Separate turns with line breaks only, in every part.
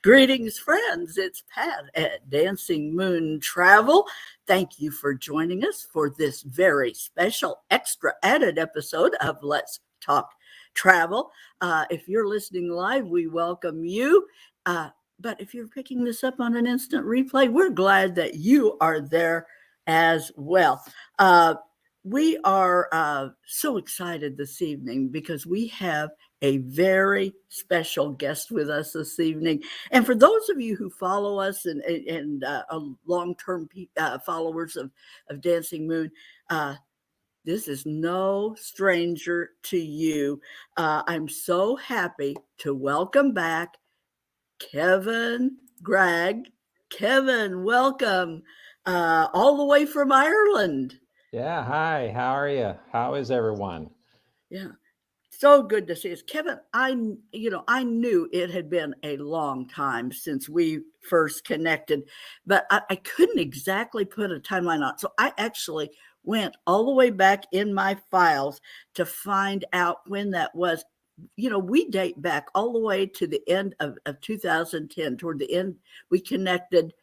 Greetings, friends. It's Pat at Dancing Moon Travel. Thank you for joining us for this very special extra added episode of Let's Talk Travel. If you're listening live, we welcome you. But if you're picking this up on an instant replay, we're glad that you are there as well. We are so excited this evening because we have a very special guest with us this evening. And for those of you who follow us and long-term followers of Dancing Moon, this is no stranger to you. I'm so happy to welcome back Kevin Gregg. Kevin, welcome all the way from Ireland.
Yeah, hi, how are you? How is everyone?
Yeah. So good to see us. Kevin, I knew it had been a long time since we first connected, but I couldn't exactly put a timeline on it. So I actually went all the way back in my files to find out when that was. We date back all the way to the end of 2010. Toward the end, we connected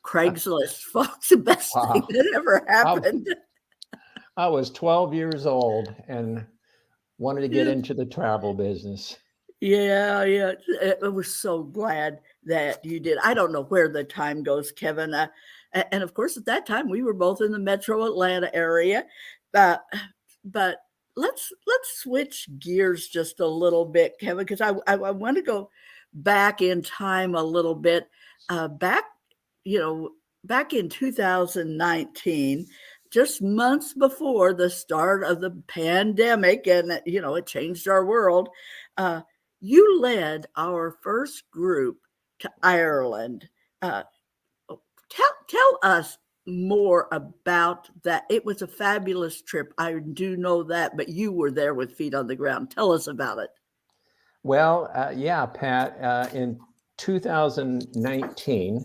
Craigslist, folks. The best thing that ever happened.
I was 12 years old and wanted to get into the travel business.
Yeah. I was so glad that you did. I don't know where the time goes, Kevin. And of course, at that time, we were both in the Metro Atlanta area. But let's switch gears just a little bit, Kevin, because I want to go back in time a little bit. Back in 2019. Just months before the start of the pandemic, and it changed our world. You led our first group to Ireland. Tell us more about that. It was a fabulous trip. I do know that, but you were there with feet on the ground. Tell us about it.
Well, yeah, Pat, in 2019,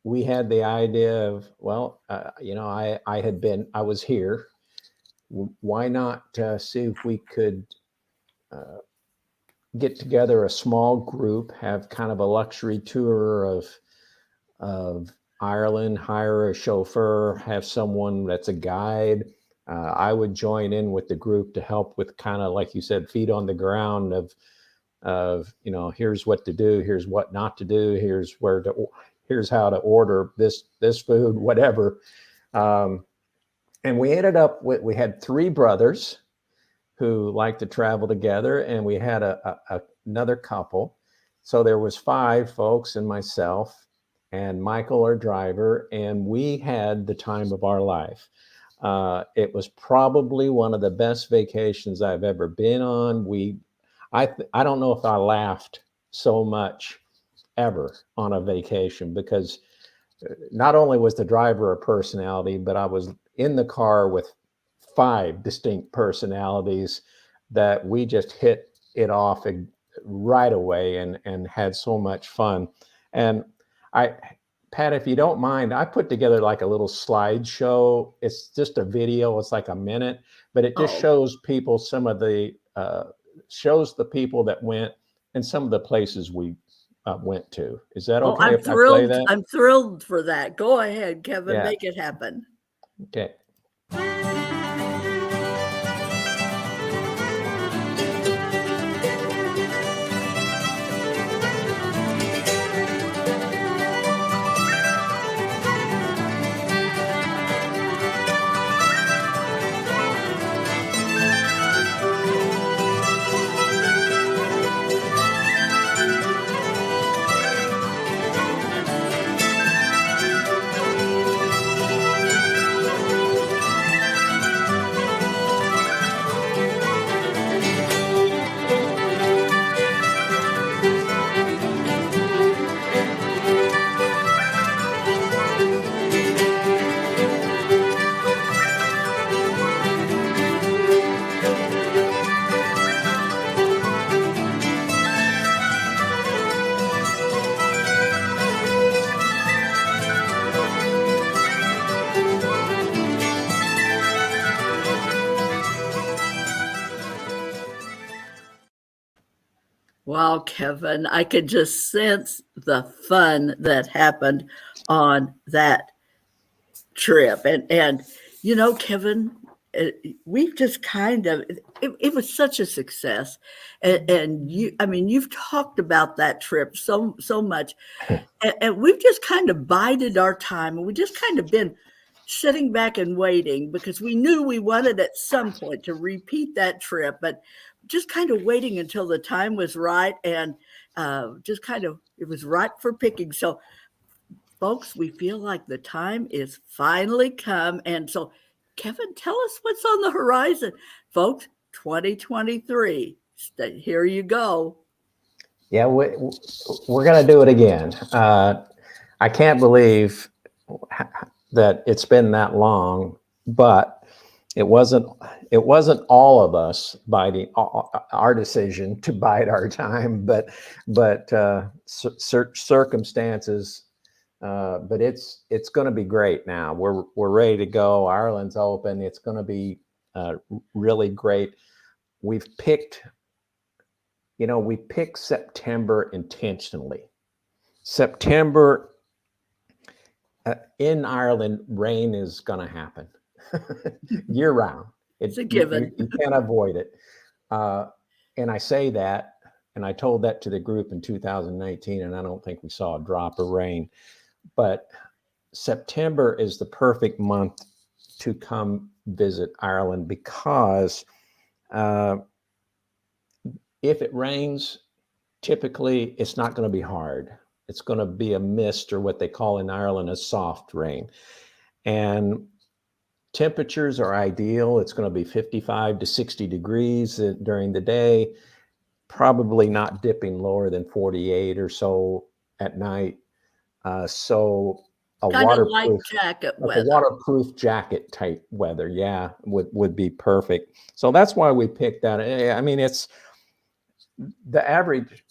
we had the idea of, I was here. Why not see if we could get together a small group, have kind of a luxury tour of Ireland, hire a chauffeur, have someone that's a guide. I would join in with the group to help with kind of, like you said, feet on the ground of here's what to do, here's what not to do, here's how to order this food, whatever. And we ended up we had three brothers who liked to travel together, and we had another couple. So there was five folks and myself and Michael, our driver, and we had the time of our life. It was probably one of the best vacations I've ever been on. I don't know if I laughed so much ever on a vacation, because not only was the driver a personality, but I was in the car with five distinct personalities that we just hit it off right away and had so much fun. And Pat, if you don't mind, I put together like a little slideshow. It's just a video. It's like a minute, but it just shows people shows the people that went and some of the places we went to. Is that okay?
I'm thrilled. I'm thrilled for that. Go ahead, Kevin. Yeah. Make it happen.
Okay.
Wow, Kevin, I could just sense the fun that happened on that trip. And Kevin, we've just kind of it was such a success, and I mean, you've talked about that trip so much, and we've just kind of bided our time, and we just kind of been sitting back and waiting because we knew we wanted at some point to repeat that trip, but just kind of waiting until the time was right, and just kind of it was ripe for picking. So folks, we feel like the time is finally come. And so, Kevin, tell us what's on the horizon. Folks, 2023. Here you go.
Yeah, we're going to do it again. I can't believe that it's been that long, but it wasn't it wasn't all of us biding our decision to bide our time, but circumstances. But it's going to be great now. We're ready to go. Ireland's open. It's going to be really great. We've picked, we picked September intentionally. September in Ireland, rain is going to happen year round.
It's a given.
You can't avoid it. And I say that, and I told that to the group in 2019, and I don't think we saw a drop of rain. But September is the perfect month to come visit Ireland because if it rains, typically it's not going to be hard. It's going to be a mist, or what they call in Ireland a soft rain. And temperatures are ideal. It's going to be 55 to 60 degrees during the day, probably not dipping lower than 48 or so at night. So a
Kind of light
waterproof,
jacket
like a
weather.
waterproof jacket type weather, yeah, would be perfect. So that's why we picked that. I mean, it's the average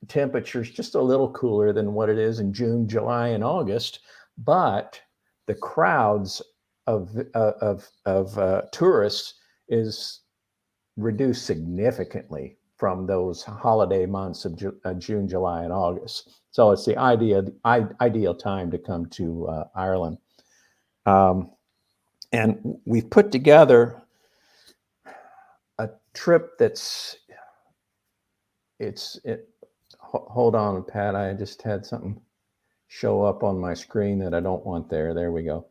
temperature is just a little cooler than what it is in June, July, and August, but the crowds of tourists is reduced significantly from those holiday months of June, July, and August. So it's the ideal time to come to Ireland. And we've put together a trip that's hold on, Pat. I just had something show up on my screen that I don't want there. There we go.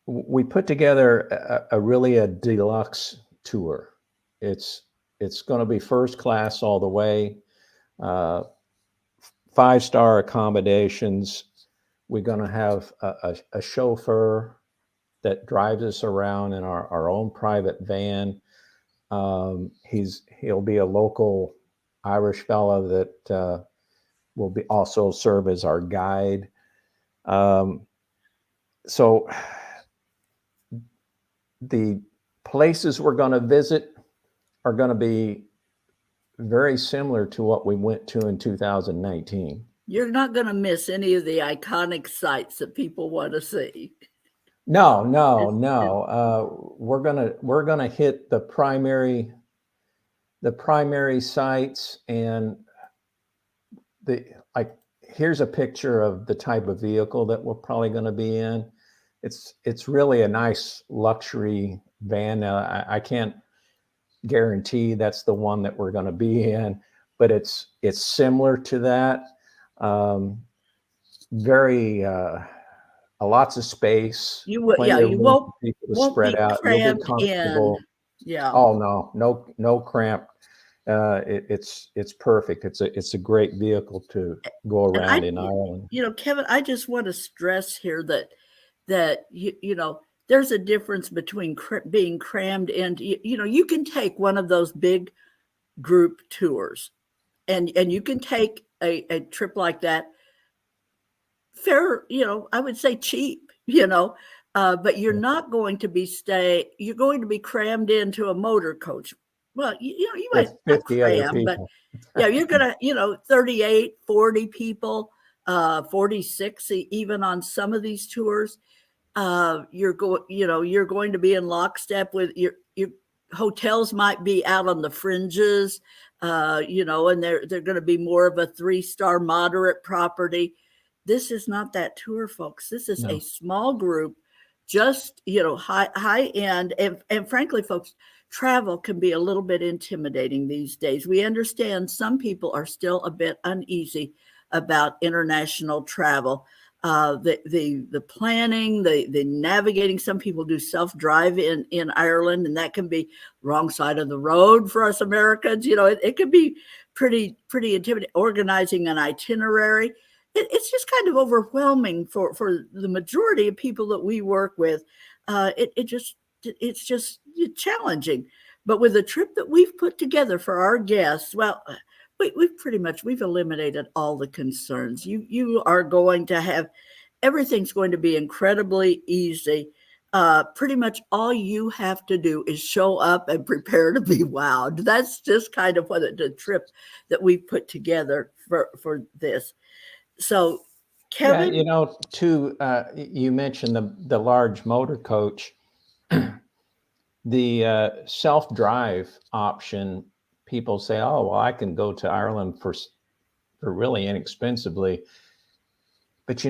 We put together a really a deluxe tour. It's going to be first class all the way, 5-star accommodations. We're going to have a chauffeur that drives us around in our own private van. He'll be a local Irish fellow that will be also serve as our guide. So the places we're going to visit are going to be very similar to what we went to in 2019.
You're not going to miss any of the iconic sites that people want to see.
No, no,
It's, it's,
no. We're gonna hit the primary sites, and the like. Here's a picture of the type of vehicle that we're probably going to be in. It's really a nice luxury van. I can't guarantee that's the one that we're going to be in, but it's similar to that. Very lots of space,
yeah,
plenty of
you
room for people to
won't
spread
be
out. You'll be
crammed in.
comfortable.
Yeah.
Oh no cramp. It's perfect. It's a great vehicle to go
And I,
around in Ireland.
Kevin, I just want to stress here that there's a difference between being crammed into, you can take one of those big group tours, and you can take a trip like that fair, I would say cheap, but you're not going to you're going to be crammed into a motor coach. Well, you might
With
not
50 other
cram, but
people.
yeah, you're gonna, 38, 40 people, 46 even on some of these tours. You're going to be in lockstep with your hotels might be out on the fringes, and they're going to be more of a 3-star moderate property. This is not that tour, folks. This is a
No.
small group, just high end, and frankly, folks, travel can be a little bit intimidating these days. We understand some people are still a bit uneasy about international travel. The planning, the navigating. Some people do self drive in Ireland, and that can be wrong side of the road for us Americans. It can be pretty intimidating. Organizing an itinerary, it's just kind of overwhelming for the majority of people that we work with. It's just challenging. But with the trip that we've put together for our guests, well, we've eliminated all the concerns. You are going to have everything's going to be incredibly easy. Pretty much all you have to do is show up and prepare to be wowed. That's just kind of what the trip that we put together for this. So,
Yeah,
Kevin,
you mentioned the large motor coach. The self-drive option, people say, "Oh, well, I can go to Ireland for really inexpensively." But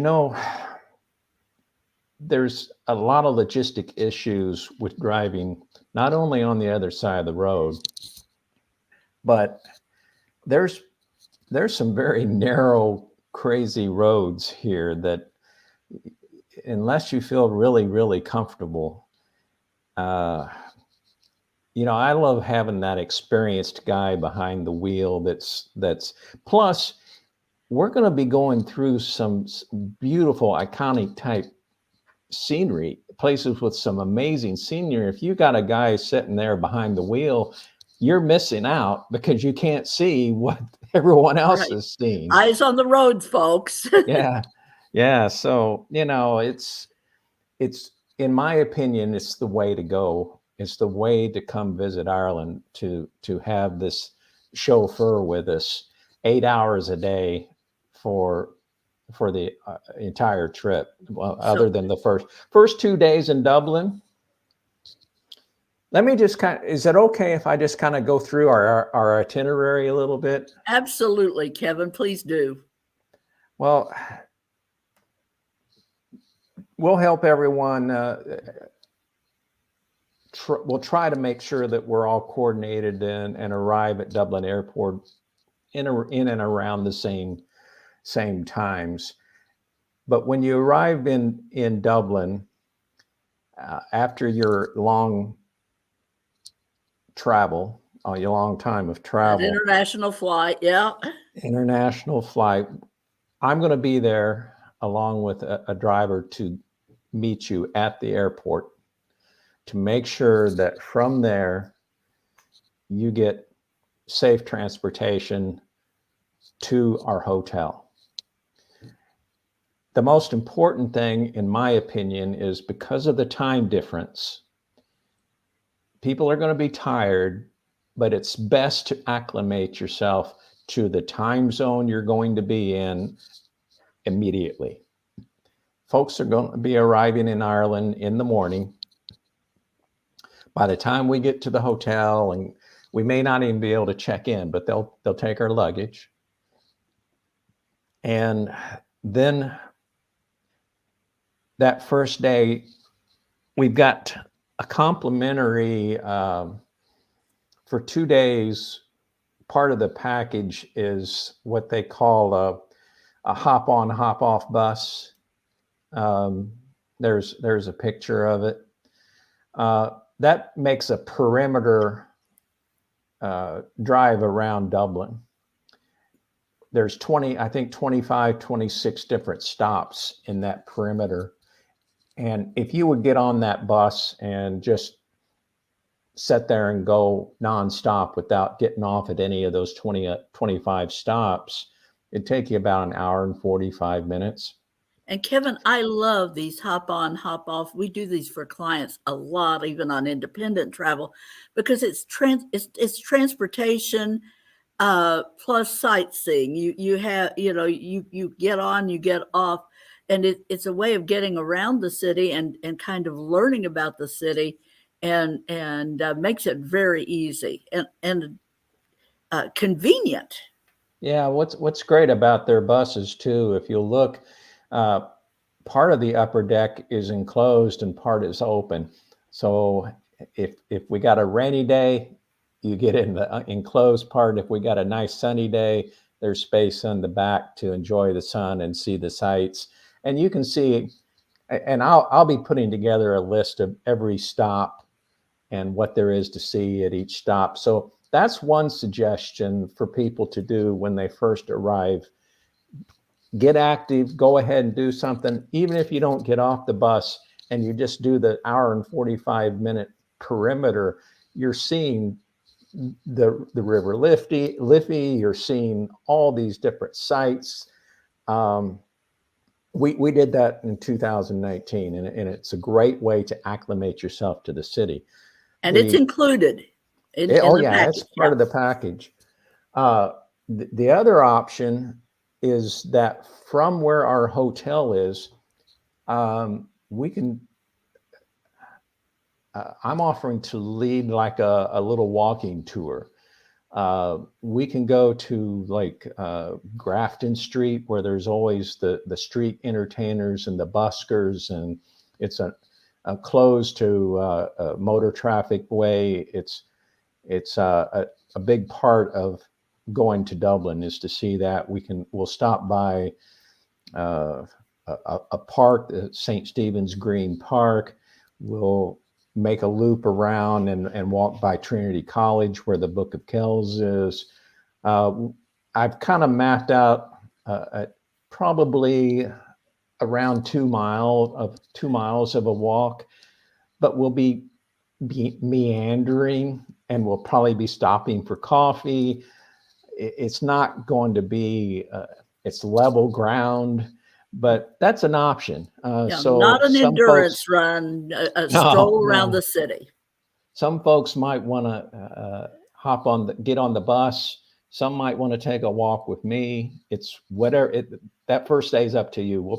there's a lot of logistic issues with driving, not only on the other side of the road, but there's some very narrow, crazy roads here that, unless you feel really, really comfortable, I love having that experienced guy behind the wheel. That's plus, we're going to be going through some beautiful, iconic type scenery, places with some amazing scenery. If you got a guy sitting there behind the wheel, you're missing out because you can't see what everyone else
right?
is seeing.
Eyes on the roads, folks.
Yeah. Yeah. So, it's, in my opinion, it's the way to go. It's the way to come visit Ireland, to have this chauffeur with us 8 hours a day for the entire trip. Well,
So
other than the first 2 days in Dublin. Let me just is it okay if I just kind of go through our itinerary a little bit?
absolutely, Kevin, please do.
Well, we'll help everyone. We'll try to make sure that we're all coordinated and arrive at Dublin Airport in and around the same times. But when you arrive in Dublin, after your long travel, your long time of
That
travel,
international flight, yeah.
international flight, I'm going to be there along with a driver to meet you at the airport, to make sure that from there you get safe transportation to our hotel. The most important thing, in my opinion, is because of the time difference, people are going to be tired, but it's best to acclimate yourself to the time zone you're going to be in immediately. Folks are going to be arriving in Ireland in the morning. By the time we get to the hotel, and we may not even be able to check in, but they'll take our luggage. And then that first day, we've got a complimentary, for 2 days. Part of the package is what they call a hop on, hop off bus. There's a picture of it. That makes a perimeter drive around Dublin. There's 25, 26 different stops in that perimeter. And if you would get on that bus and just sit there and go nonstop without getting off at any of those 25 stops, it'd take you about an hour and 45 minutes.
And Kevin, I love these hop on, hop off. We do these for clients a lot, even on independent travel, because it's transportation plus sightseeing. You have you get on, you get off, and it's a way of getting around the city and kind of learning about the city. and makes it very easy and convenient.
Yeah, what's great about their buses too, if you look, uh, part of the upper deck is enclosed and part is open. So if we got a rainy day, you get in the enclosed part. If we got a nice sunny day, there's space on the back to enjoy the sun and see the sights. And you can see, and I'll be putting together a list of every stop and what there is to see at each stop. So that's one suggestion for people to do when they first arrive. Get active, go ahead and do something, even if you don't get off the bus and you just do the hour and 45-minute perimeter. You're seeing the River Liffey, you're seeing all these different sites. Um, we did that in 2019, and it's a great way to acclimate yourself to the city.
And it's included in
Oh
the
yeah, that's
package.
part of the package. The other option is that from where our hotel is, we can. I'm offering to lead like a little walking tour. We can go to like Grafton Street, where there's always the street entertainers and the buskers, and it's a closed to motor traffic way. It's a big part of going to Dublin is to see that. We'll stop by uh, a park, St. Stephen's Green Park. We'll make a loop around and walk by Trinity College, where the Book of Kells is. I've kind of mapped out probably around 2 miles of a walk, but we'll be meandering, and we'll probably be stopping for coffee. It's not going to be it's level ground, but that's an option.
Yeah,
So
not an
some folks,
endurance run, a
no,
stroll around
no,
the city.
some folks might want to get on the bus. Some might want to take a walk with me. It's whatever. That first day is up to you.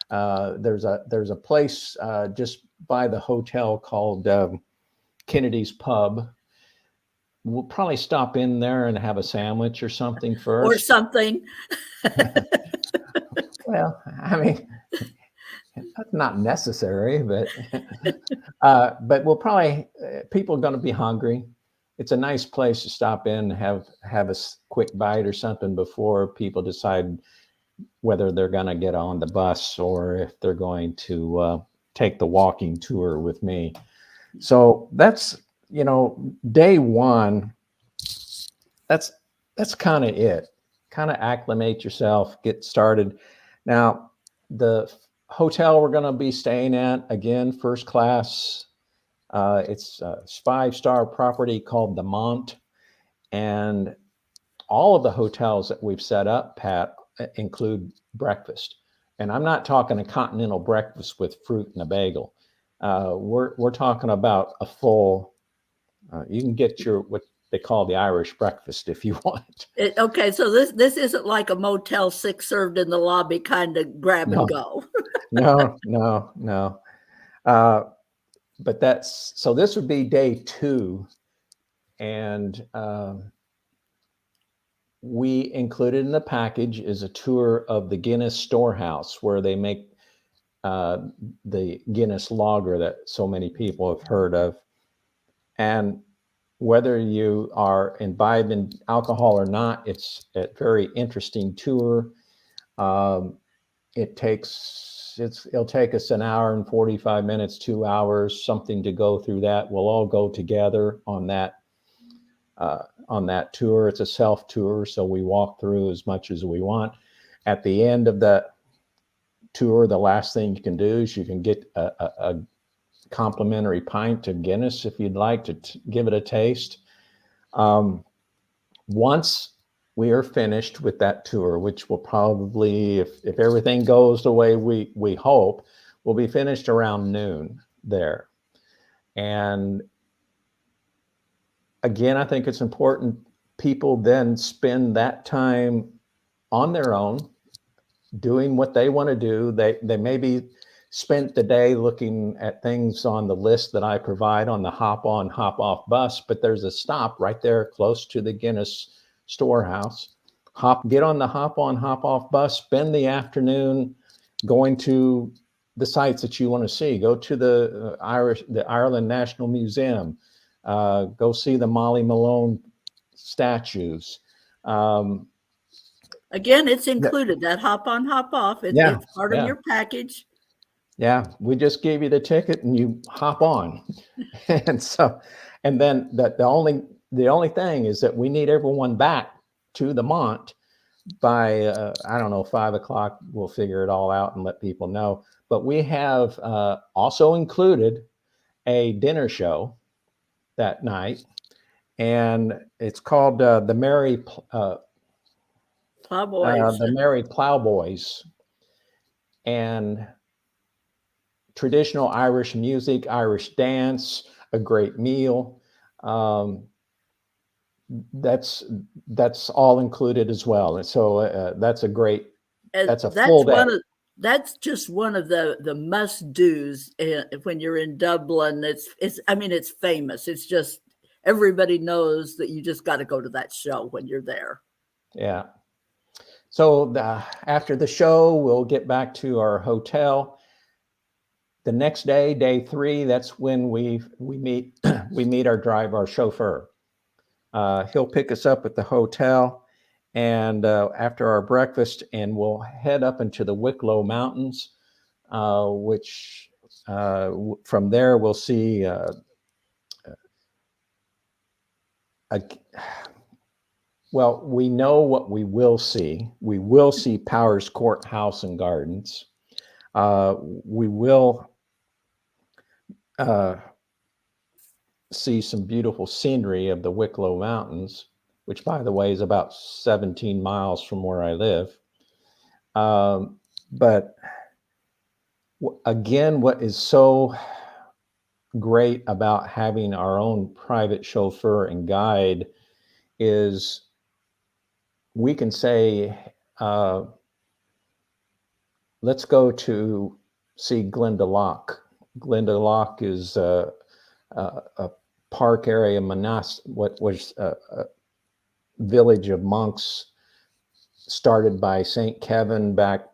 There's a place just by the hotel called Kennedy's Pub. We'll probably stop in there and have a sandwich or something
Or
first.
something.
Well, I mean, that's not necessary, but we'll probably people are going to be hungry. It's a nice place to stop in, have a quick bite or something before people decide whether they're going to get on the bus or if they're going to take the walking tour with me. So that's day one. That's kind of it. Kind of acclimate yourself, get started. Now, the hotel we're going to be staying at, again, first class. It's a 5-star property called the Mont, and all of the hotels that we've set up, Pat, include breakfast. And I'm not talking a continental breakfast with fruit and a bagel. We're talking about a full. You can get what they call the Irish breakfast if you want.
Okay, so this isn't like a Motel 6 served in the lobby kind of grab and
No,
go.
no. But this would be day 2, and we included in the package is a tour of the Guinness storehouse, where they make the Guinness lager that so many people have heard of. And whether you are imbibing alcohol or not, it's a very interesting tour. Um, it'll take us an hour and 45 minutes, 2 hours, something to go through that. We'll all go together on that tour. It's a self tour, so we walk through as much as we want. At the end of the tour, the last thing you can do is you can get a complimentary pint of Guinness if you'd like to give it a taste. Once we are finished with that tour, which will probably, if everything goes the way we hope, we'll be finished around noon there. And again, I think it's important people then spend that time on their own, doing what they want to do. They maybe spent the day looking at things on the list that I provide on the hop on, hop off bus, but there's a stop right there close to the Guinness storehouse. Get on the hop on, hop off bus, spend the afternoon going to the sites that you want to see. Go to the Ireland National Museum. Go see the Molly Malone statues.
Again, it's included, that hop on, hop off. It's part of your package.
Yeah, we just gave you the ticket and you hop on. and then the only thing is that we need everyone back to the Mont by I don't know, 5 o'clock. We'll figure it all out and let people know. But we have also included a dinner show that night, and it's called the Merry Plowboys, and traditional Irish music, Irish dance, a great meal. That's all included as well. And so that's a full day.
That's just one of the must do's when you're in Dublin. It's famous. It's just everybody knows that you just got to go to that show when you're there.
Yeah. So after the show, we'll get back to our hotel. The next day, day 3, that's when we meet our chauffeur. He'll pick us up at the hotel, and after our breakfast, and we'll head up into the Wicklow Mountains, which from there we'll see we know what we will see. We will see Powers Court House and Gardens. We will see some beautiful scenery of the Wicklow Mountains, which, by the way, is about 17 miles from where I live. But again, what is so great about having our own private chauffeur and guide is we can say, let's go to see Glendalough. Glendalough is a park area, what was a village of monks started by St. Kevin back,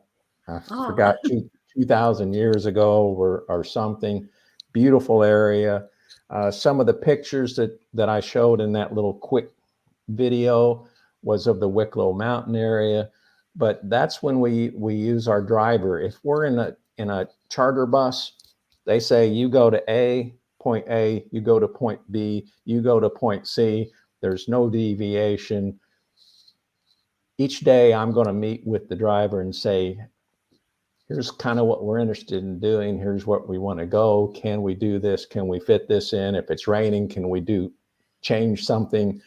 I forgot, 2,000 years ago or something. Beautiful area. Some of the pictures that I showed in that little quick video was of the Wicklow Mountain area. But that's when we use our driver. If we're in a charter bus, they say you go to point A, you go to point B, you go to point C. There's no deviation. Each day I'm going to meet with the driver and say, here's kind of what we're interested in doing. Here's what we want to go. Can we do this? Can we fit this in? If it's raining, can we change something?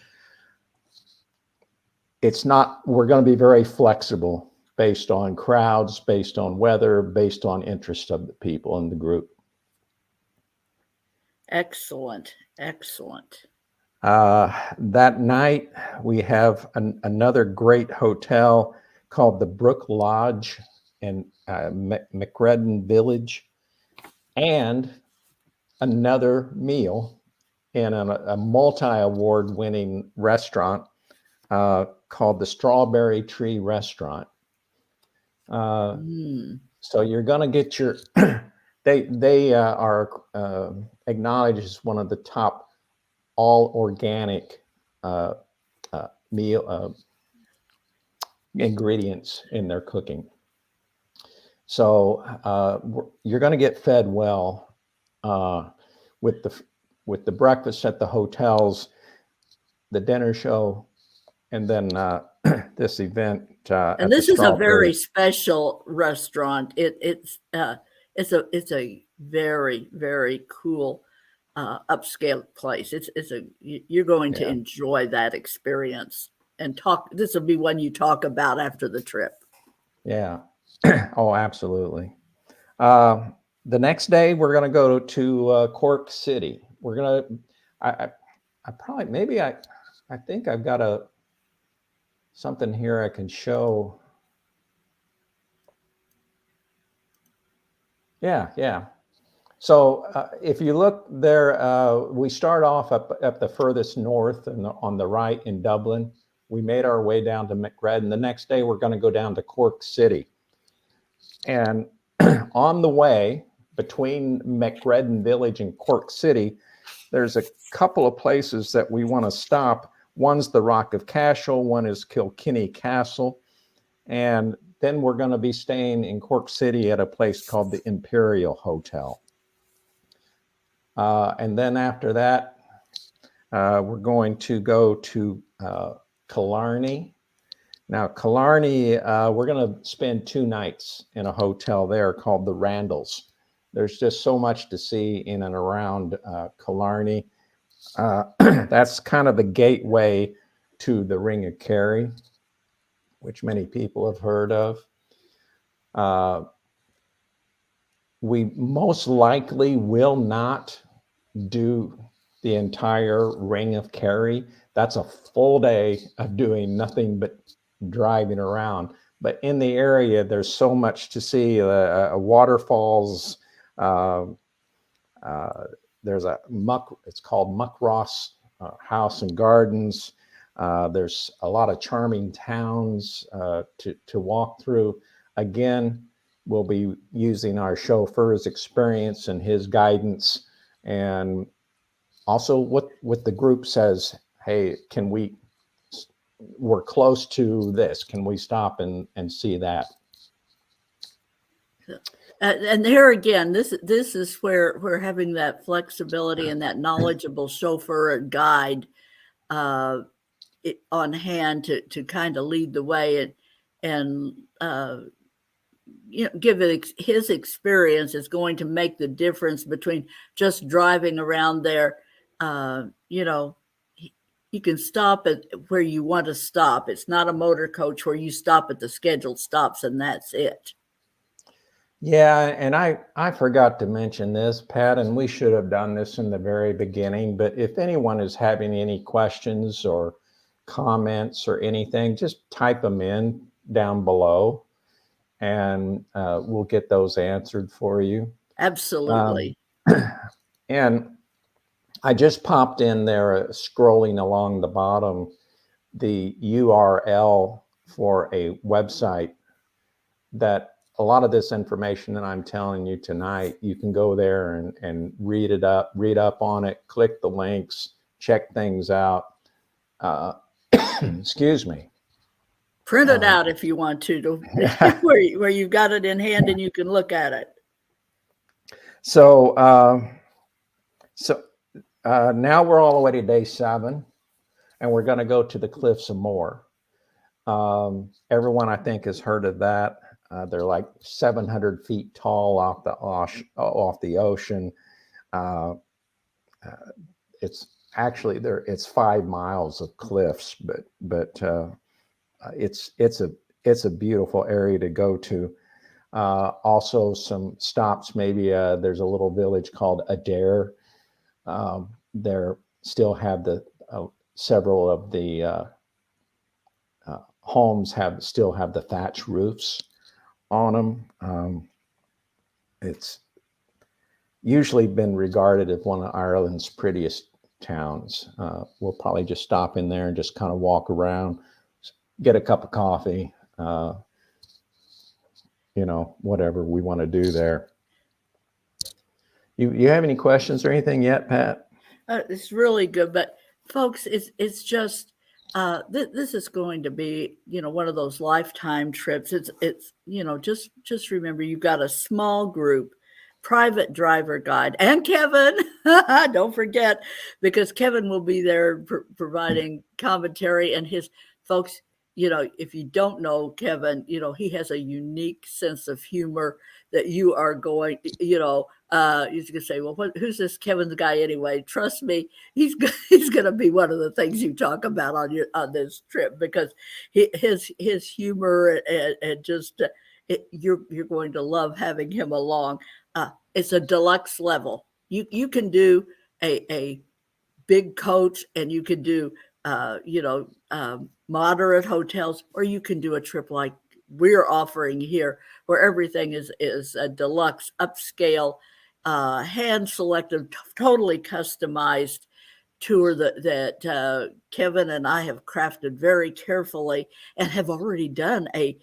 We're going to be very flexible based on crowds, based on weather, based on interest of the people in the group.
Excellent. Excellent.
That night, we have another great hotel called the Brook Lodge in McRedden Village, and another meal in a multi-award-winning restaurant called the Strawberry Tree Restaurant. So you're going to get your they are acknowledged as one of the top all organic meal ingredients in their cooking. So you're going to get fed well with the breakfast at the hotels, the dinner show, and then this event.
And this is a very special restaurant. It's a very, very cool upscale place. You're going to enjoy that experience and talk. This will be one you talk about after the trip.
Yeah. Oh, absolutely. The next day we're going to go to Cork City. We're going to, I think I've got something here I can show. Yeah, yeah. So if you look there, we start off up the furthest north and on the right in Dublin. We made our way down to McRedden. The next day, we're going to go down to Cork City. And on the way between McRedden Village and Cork City, there's a couple of places that we want to stop. One's the Rock of Cashel, one is Kilkenny Castle. And then we're going to be staying in Cork City at a place called the Imperial Hotel. And then after that, we're going to go to Killarney. Now, Killarney, we're going to spend 2 nights in a hotel there called the Randalls. There's just so much to see in and around Killarney. That's kind of the gateway to the Ring of Kerry, which many people have heard of. We most likely will not do the entire Ring of Kerry. That's a full day of doing nothing but driving around. But in the area, there's so much to see. Waterfalls. There's it's called Muckross House and Gardens. There's a lot of charming towns to walk through. Again, we'll be using our chauffeur's experience and his guidance. And also what the group says, hey, we're close to this. Can we stop and see that?
And there again, this is where we're having that flexibility and that knowledgeable chauffeur and guide on hand to kind of lead the way and give it his experience is going to make the difference between just driving around there. You can stop at where you want to stop. It's not a motor coach where you stop at the scheduled stops and that's it.
Yeah, and I forgot to mention this, Pat, and we should have done this in the very beginning, but if anyone is having any questions or comments or anything, just type them in down below and we'll get those answered for you.
Absolutely.
And I just popped in there, scrolling along the bottom, the URL for a website that a lot of this information that I'm telling you tonight, you can go there and read up on it, click the links, check things out. Excuse me.
Print it out if you want to where you've got it in hand and you can look at it.
So now we're all the way to day 7, and we're going to go to the Cliffs of Moher. Everyone, I think, has heard of that. They're like 700 feet tall off the ocean. It's actually it's 5 miles of cliffs, but it's a beautiful area to go to. Also, some stops. Maybe there's a little village called Adair. There still have several of the homes still have the thatch roofs on them. It's usually been regarded as one of Ireland's prettiest towns. We'll probably just stop in there and just kind of walk around, get a cup of coffee, whatever we want to do there. You have any questions or anything yet, Pat?
It's really good, but folks, it's just this is going to be one of those lifetime trips. It's just remember you've got a small group, private driver guide, and Kevin. Don't forget, because Kevin will be there providing commentary, and his folks. If you don't know Kevin, he has a unique sense of humor that you are going. You're going to say, well, who's this Kevin's guy anyway? Trust me, he's going to be one of the things you talk about on this trip, because his humor and just you're going to love having him along. It's a deluxe level. You can do a big coach, and you can do moderate hotels, or you can do a trip like we're offering here, where everything is a deluxe, upscale, hand selected, totally customized tour that Kevin and I have crafted very carefully, and have already done a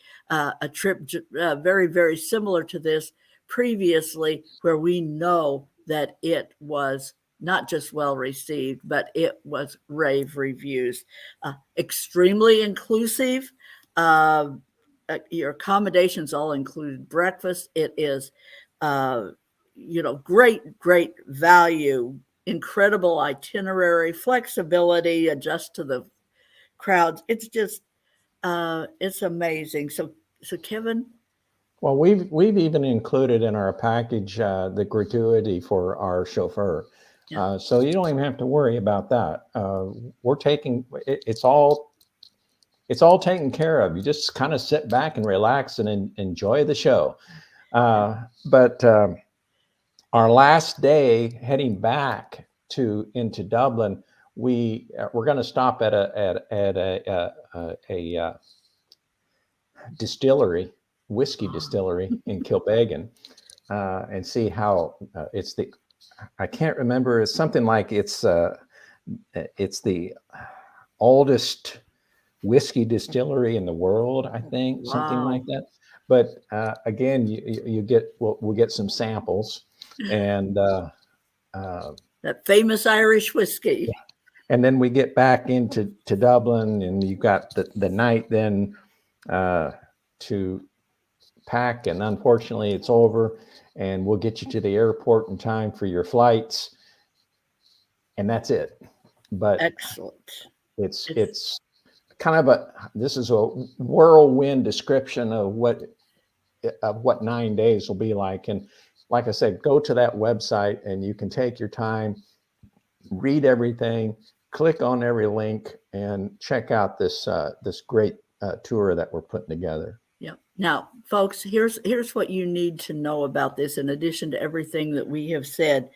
trip very, very similar to this previously, where we know that it was not just well received, but it was rave reviews. Extremely inclusive. Your accommodations all included breakfast. It is, great value, incredible itinerary, flexibility, adjust to the crowds. It's just, it's amazing. So Kevin.
Well, we've even included in our package the gratuity for our chauffeur,
Yeah.
so you don't even have to worry about that. We're taking it's all taken care of. You just kind of sit back and relax and enjoy the show. But our last day heading back into Dublin, we're going to stop at a distillery, whiskey distillery in Kilbeggan, and see how it's the. I can't remember. It's something like it's the oldest whiskey distillery in the world, I think, something
Wow.
like that. But again, you get we'll get some samples, and
That famous Irish whiskey.
and then we get back into Dublin, and you've got the night then to pack, and unfortunately it's over, and we'll get you to the airport in time for your flights, and that's it. But
Excellent.
it's kind of this is a whirlwind description of what 9 days will be like. And like I said, go to that website and you can take your time, read everything, click on every link, and check out this great tour that we're putting together.
Yeah. Now, folks, here's what you need to know about this. In addition to everything that we have said,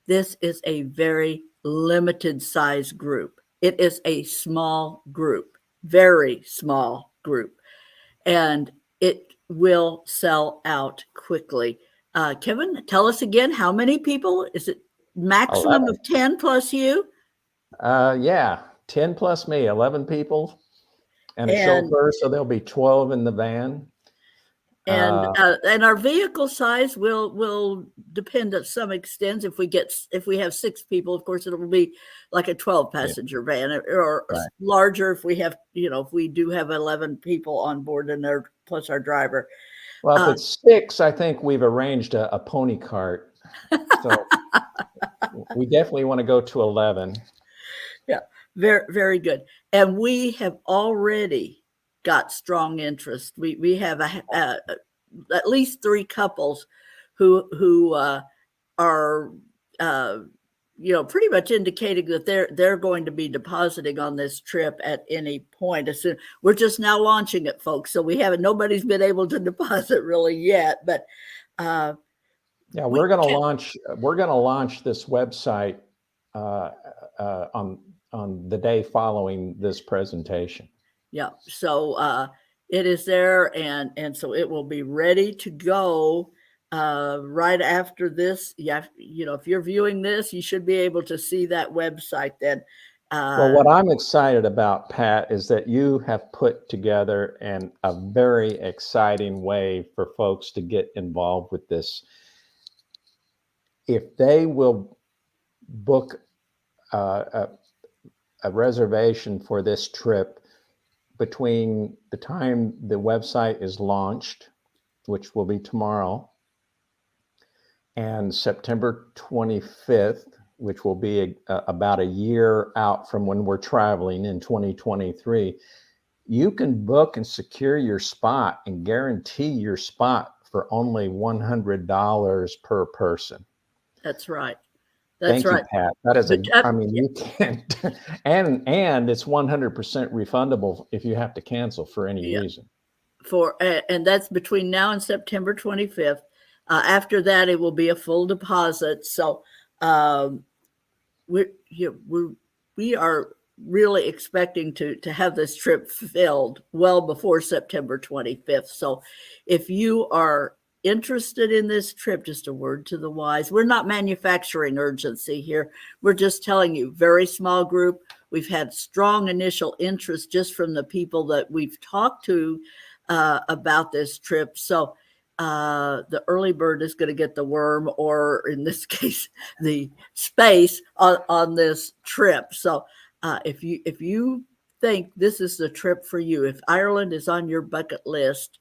this is a very limited size group. It is a small group, very small group, and it will sell out quickly. Kevin, tell us again, how many people? Is it maximum
11.
of 10 plus you?
Yeah, 10 plus me, 11 people, and a
And
chauffeur, so there'll be 12 in the van.
and our vehicle size will depend to some extent. If we have 6 people, of course, it will be like a 12 passenger van, or
Right.
larger if we have, if we do have 11 people on board and there plus our driver.
Well, if it's 6, I think we've arranged a pony cart. So we definitely want to go to 11.
Yeah, very, very good. And we have already got strong interest. We have at least 3 couples who are pretty much indicating that they're going to be depositing on this trip at any point. We're just now launching it, folks, so nobody's been able to deposit really yet. But
yeah, we're going to launch this website on the day following this presentation.
Yeah, so it is there, and so it will be ready to go right after this. Yeah, if you're viewing this, you should be able to see that website then.
Well, what I'm excited about, Pat, is that you have put together a very exciting way for folks to get involved with this. If they will book a reservation for this trip between the time the website is launched, which will be tomorrow, and September 25th, which will be about a year out from when we're traveling in 2023, you can book and secure your spot and guarantee your spot for only $100 per person.
That's right.
Thank you, Pat. That is you can't, and it's 100% refundable if you have to cancel for any reason.
And that's between now and September 25th. After that, it will be a full deposit. So we are really expecting to have this trip filled well before September 25th. So if you are interested in this trip, just a word to the wise. We're not manufacturing urgency here. We're just telling you, very small group. We've had strong initial interest just from the people that we've talked to about this trip. So the early bird is going to get the worm, or in this case, the space on this trip. So if you think this is the trip for you, if Ireland is on your bucket list,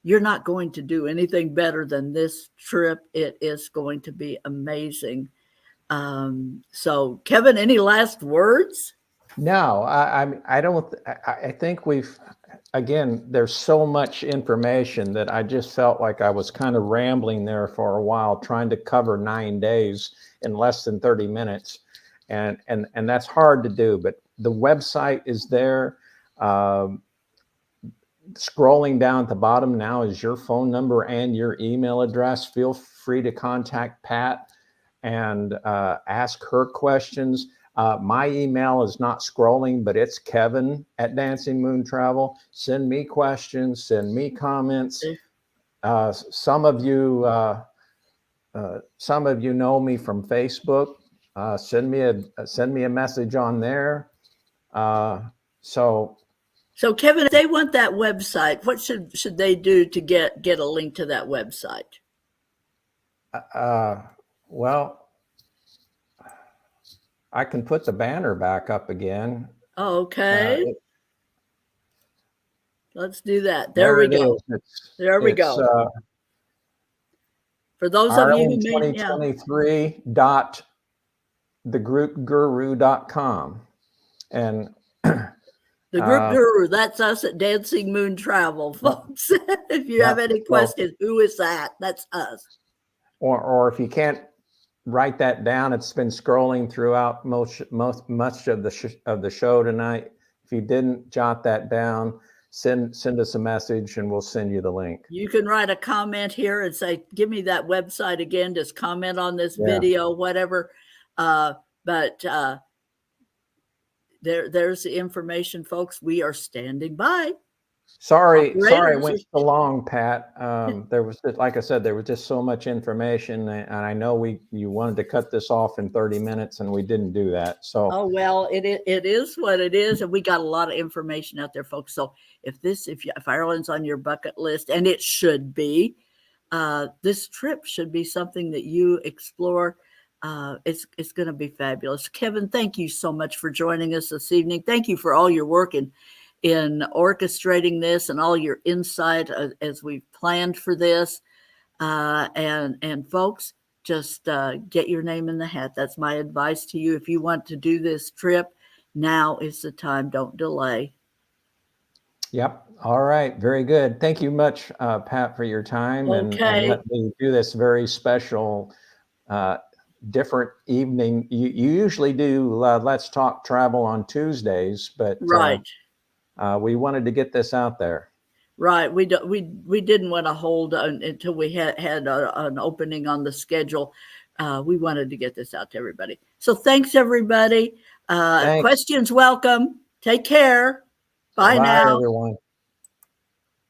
you're not going to do anything better than this trip. It is going to be amazing. So, Kevin, any last words?
No, I don't. I think we've, again, there's so much information that I just felt like I was kind of rambling there for a while, trying to cover 9 days in less than 30 minutes. And that's hard to do, but the website is there. Scrolling down at the bottom now is your phone number and your email address. Feel free to contact Pat and ask her questions. My email is not scrolling, but it's Kevin at Dancing Moon Travel. Send me questions, send me comments. Some of you know me from Facebook. Send me a message on there.
So Kevin, if they want that website, what should they do to get a link to that website?
Well, I can put the banner back up again.
Okay. Let's do that. There we go. There we go. For those of you who may,
2023 dot thegroupguru.com. And
the Group Guru, that's us at Dancing Moon Travel, folks. If you have any questions, who is that? That's us.
Or if you can't write that down, it's been scrolling throughout much of the show tonight. If you didn't jot that down, send us a message and we'll send you the link.
You can write a comment here and say, give me that website again, just comment on this video, whatever. But there's the information, folks. We are standing by.
Sorry, it went so long, Pat. There was, like I said, there was just so much information, and I know you wanted to cut this off in 30 minutes, and we didn't do that. So,
oh well, it is what it is, and we got a lot of information out there, folks. So if Ireland's on your bucket list, and it should be, this trip should be something that you explore. It's going to be fabulous. Kevin, thank you so much for joining us this evening. Thank you for all your work in orchestrating this and all your insight as we've planned for this. And folks, just get your name in the hat. That's my advice to you. If you want to do this trip, now is the time. Don't delay.
Yep. All right. Very good. Thank you much, Pat, for your time and let me do this very special different evening. You usually do Let's Talk Travel on Tuesdays, but we wanted to get this out there.
Right. We didn't want to hold until we had an opening on the schedule. We wanted to get this out to everybody. So thanks, everybody. Questions welcome. Take care. Bye now.
Everyone.